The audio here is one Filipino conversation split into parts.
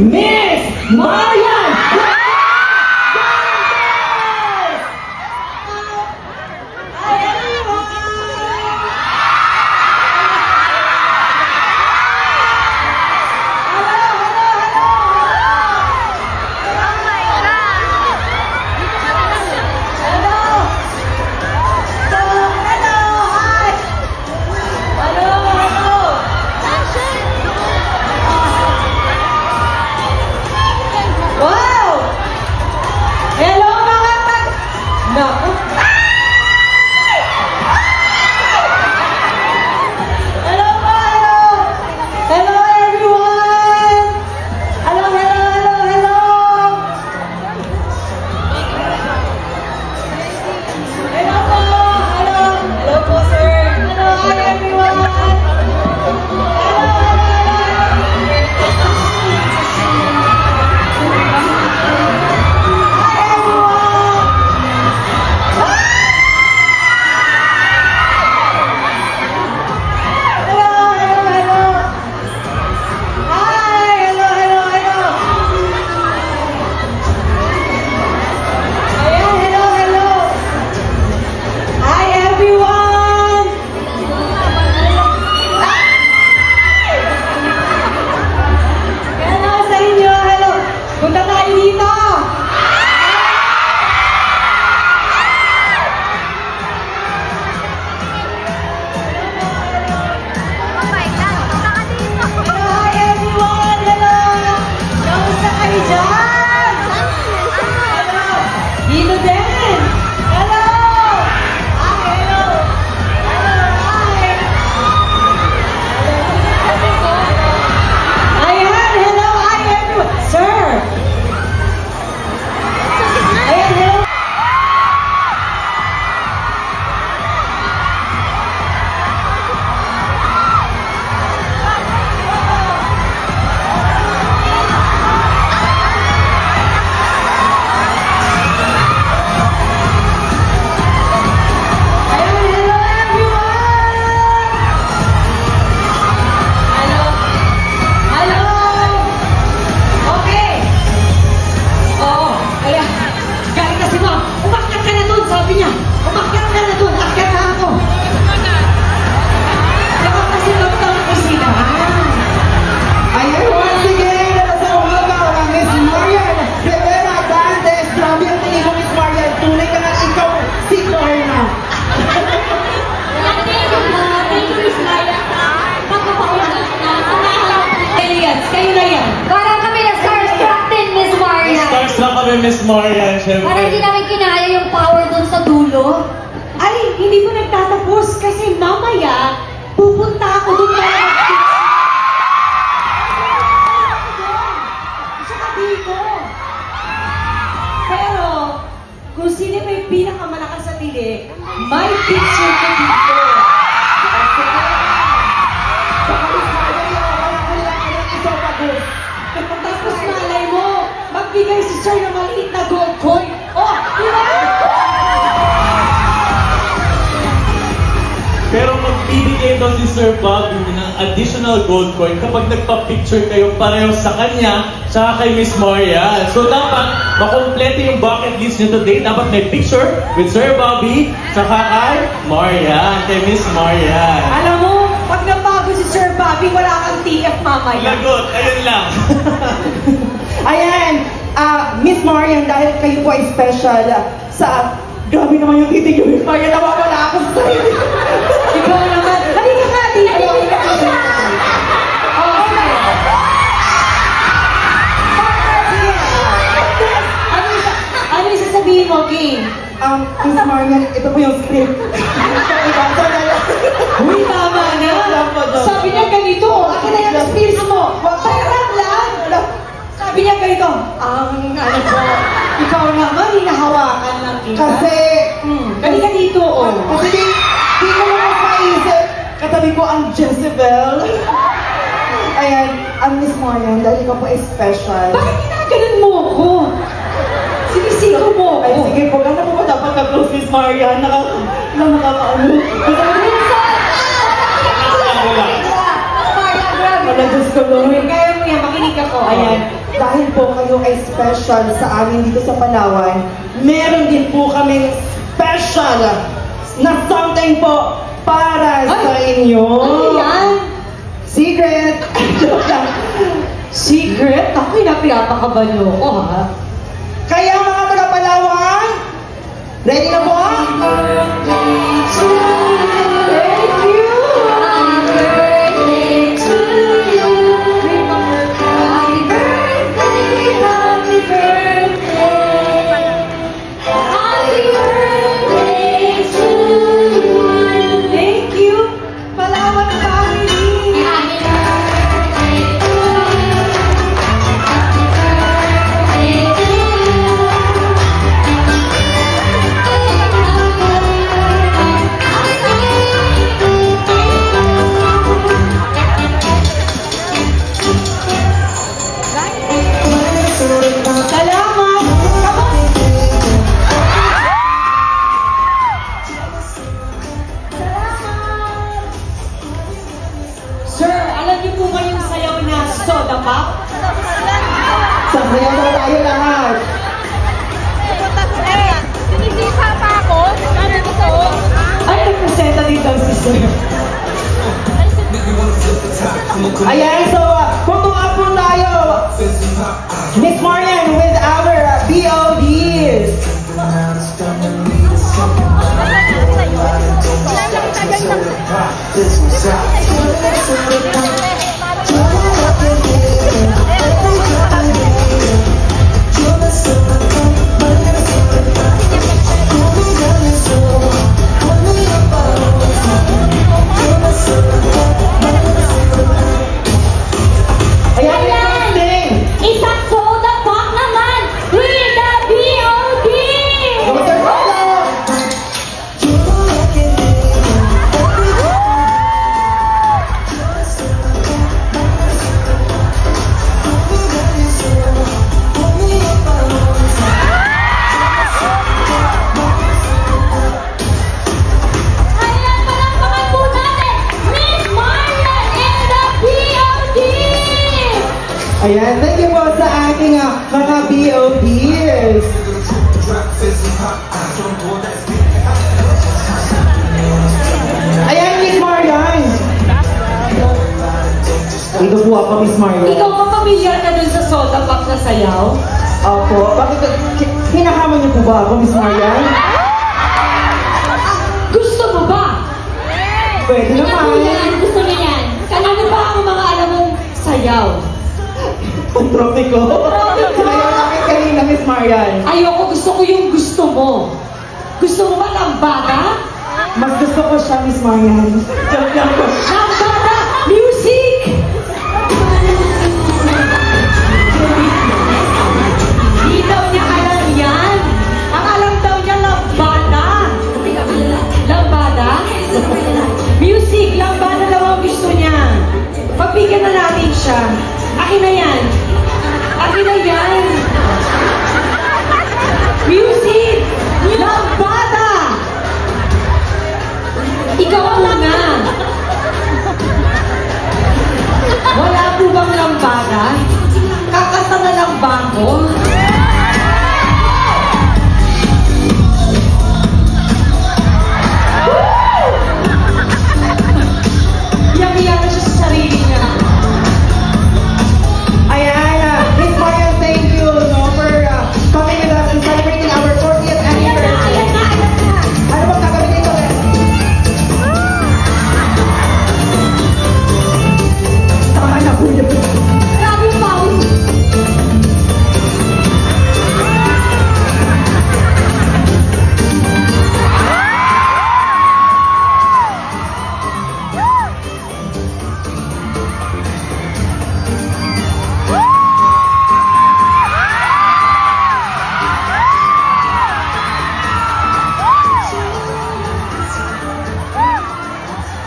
Miss Marian! Miss Marian, syempre. Parang hindi namin kinaya yung power doon sa dulo. Ay, hindi po nagtatapos kasi mamaya pupunta ako doon para Tsaka dito. Pero, kung sino may pinakamalakas sa tili, may picture ko dito. Tapos malay mo, magbigay si Sir ng maliit na gold coin. Oh, di ba? Pero magbibigay daw si Sir Bobby ng additional gold coin kapag nagpa-picture kayo pareho sa kanya saka kay Miss Marian. So dapat makompleto yung bucket list niyo today. Dapat may picture with Sir Bobby saka kay Marian, kay Miss Marian. Alam mo, pag nabago si Sir Bobby, wala kang TF mamaya. Lagot, ayun lang. Ayan, Miss Marian, dahil kayo po ay special sa... Grabe naman yung titig yung Miss Marian, nawawala ako sa sarili. Ikaw naman. Halika nga dito. Oh, sige. Ano yung sasabihin mo, King? Miss Marian, ito po yung script. Uy, tama na. Sabi niya ganito, akin na yung experience mo. Parang lang. Sabi niya ganito, ang ano po, ikaw naman, hinahawakan lang kita. Kasi, Halika dito, oh. kasi di ko naman maisip, katabi ko ang Jezebel. Ayan, ang Miss Marian, dahil ikaw po ay special. Bakit ginaganon mo ako? Sinisiko mo ako. Ay, sige po, ganda po ba dapat ka-close Miss Marian? Nakakaano. Maria, grabe. Wala, Diyos ko, Lord. Kaya mo yan, makinig ako. Ayan. dahil po kayo ay special sa amin dito sa Palawan, meron din po kaming special na something po para sa inyo. Ano yan? Secret! Joke lang. Secret? Ako'y napinapakaban niyo ko, ha? Kaya mga taga-Palawan, ready na po? Thank you! Happy birthday to you. Happy birthday, happy birthday. Happy birthday to you. Thank you! Palawan family! Happy birthday to you. Happy birthday to Salamat! Sir, alam niyo po ba yung sayaw na soda pop? Sasayaw na tayo lahat. Sinisisa pa ako. Sabi ko to. Ay, nagpresenta din daw si Sir. Ayan, so tutuwa po tayo. Miss Marian with our BODs. Ayan, interesting. isang soda pop naman with the BOD! Mr. Carlo. Ayan, palakpakan po natin, Miss Marian and the BOD! Ayan, thank you po sa ating mga BODs. Ayan, Miss Marian. Dito po ako, Miss Marian. Ikaw ba pamilyar ka dun sa soda pop na sayaw? Opo, bakit kinakama niyo po ba ako, Miss Marian? Gusto mo ba? Pwede Gusto naman. niya yan, gusto niya yan. Ano ba ang mga alam mong sayaw? Pantropiko. Sinayaw namin kanina, Miss Marian. Ayoko, gusto ko yung gusto mo. Gusto mo ba lambada? Mas gusto ko siya, Miss Marian. Joke lang po. Lambada! Music! Di daw niya alam yan. Ang alam daw niya lambada. Lambada? Music, lambada daw ang gusto niya. Pabigyan na natin siya. Akin na yan. Akin na yan. Music! Lambada! Ikaw muna. Wala po bang lambada? Kakanta na lang ba ako? Yami-yami na siya sa sarili niya. Ayan, Miss Marian, thank you no, for coming with us and celebrating our 40th anniversary. Ano bang gagawin dito? Tama na po yun. Grabe yung pawis.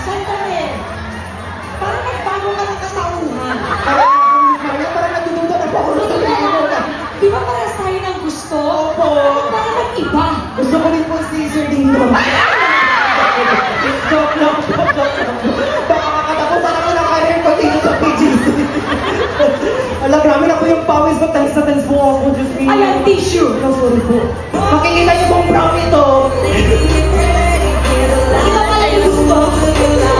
Sandali. Parang nagbago ka ng katauhan. Kaya, Miss Marian, parang natutunan na po ako sa sarili ko. Di ba parehas tayo ng gusto? Opo. Parang nag-iba. Gusto ko rin po si Sir Dino. Joke lang, joke lang. Baka makatapusan ako ng career ko dito sa PGC. Wala, grabe na po yung pawis ko, tense na tense po ako, Diyos me. Ayan, tissue. No, sorry po. Makikita niyo pong brown ito. Ito pala yung gusto.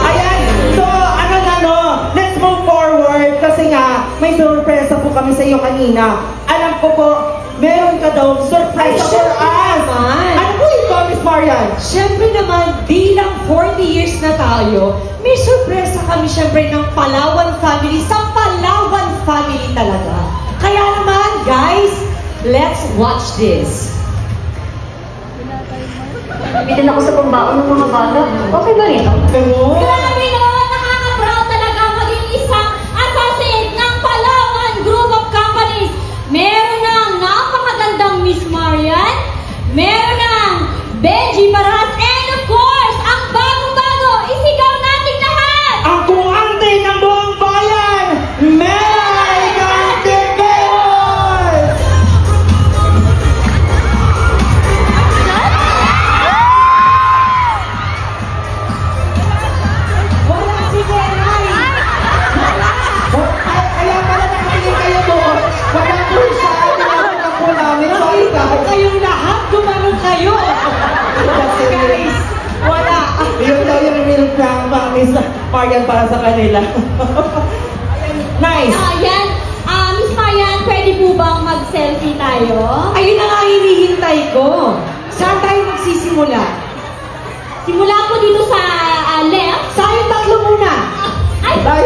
Ayan, so ano, let's move forward kasi nga, may sorpresa po kami sa iyo kanina. Alam ko po, meron ka daw surprise for us. naman. Ano po ito, Miss Marian? Siyempre naman, bilang 40 years na tayo, may sorpresa kami siyempre ng Palawan family, sa Palawan family talaga. Kaya naman, guys, let's watch this. Bitin ako sa pambaon ng mga bata. Okay ba rito? Grabe no! Nakaka-proud talaga maging isang associate ng Palawan Group of Companies. Meron ng napakagandang Miss Marian, meron ng Benji Paras, and of course, ang bagong-bago, isigaw natin lahat! Ang kuante ng buong bayan, Melay Cantiqueros! Wala si Nenay! Kaya pala nakatingin kayo doon. Wala po siya. Tinawag po namin. Sorry Nakita ko guys. kayong lahat, gumanong kayo! Guys, wala. Yun daw yung real prank Miss Marian para sa kanila. Nice. Ayan, Miss Marian, pwede po bang mag-selfie tayo? Ayun na nga hinihintay ko. Saan tayo magsisimula? Simula po dito sa left. Tayong tatlo muna. Ay, Tayo